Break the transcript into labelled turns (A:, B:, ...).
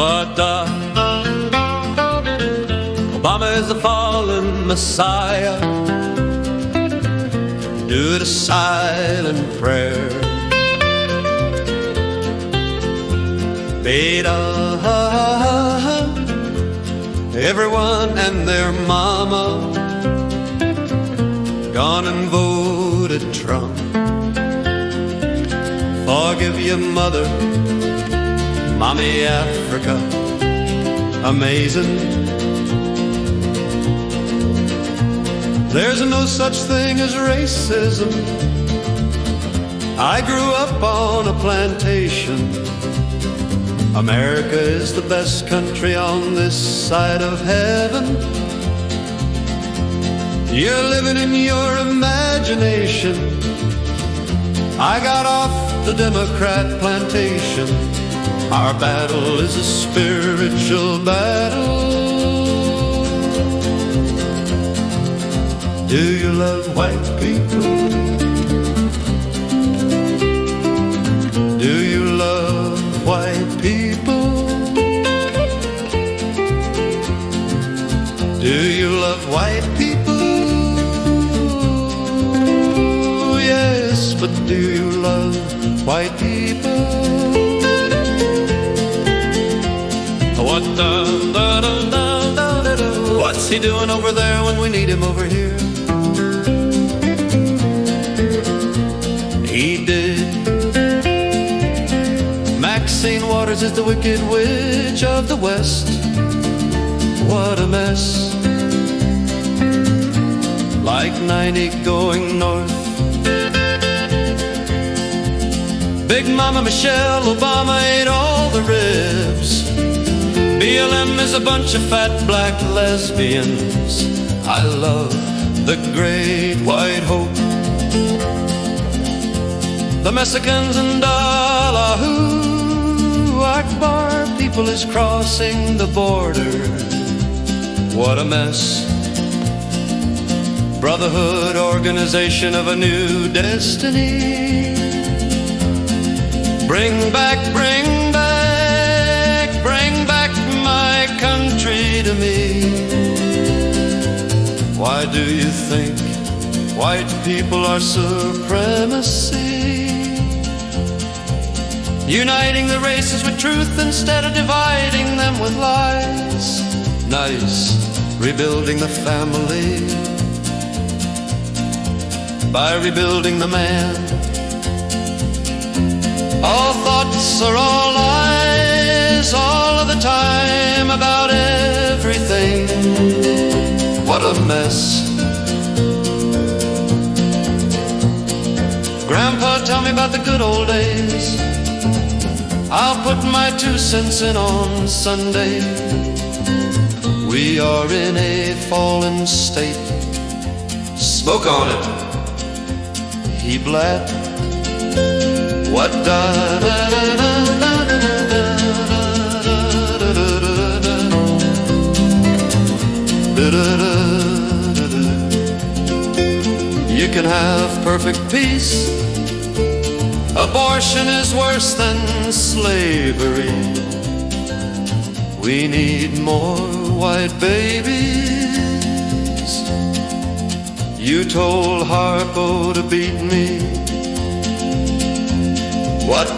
A: What Obama is a fallen messiah. Do it a silent prayer. Beta, everyone and their mama gone and voted Trump. Forgive your mother, Mommy Africa, amazing. There's no such thing as racism. I grew up on a plantation. America is the best country on this side of heaven. You're living in your imagination. I got off the Democrat plantation. Our battle is a spiritual battle. Do you love white people? Do you love white people? Do you love white people? Yes, but do you love white people? What's he doing over there when we need him over here? He did. Maxine Waters is the wicked witch of the West. What a mess. Like 90 going north. Big Mama Michelle Obama ate all the ribs. BLM is a bunch of fat black lesbians. I love the great white hope. The Mexicans and Allahu Akbar, people is crossing the border. What a mess. Brotherhood, organization of a new destiny. Bring back, bring back, bring back my country to me. Why do you think white people are supremacy? Uniting the races with truth instead of dividing them with lies. Nice, rebuilding the family by rebuilding the man. All thoughts are all lies all of the time about everything. What a mess. Grandpa, tell me about the good old days. I'll put my 2 cents in on Sunday. We are in a fallen state. Smoke on it. He bled. What You can have perfect peace. Abortion is worse than slavery. We need more white babies. You told Harpo to beat me. What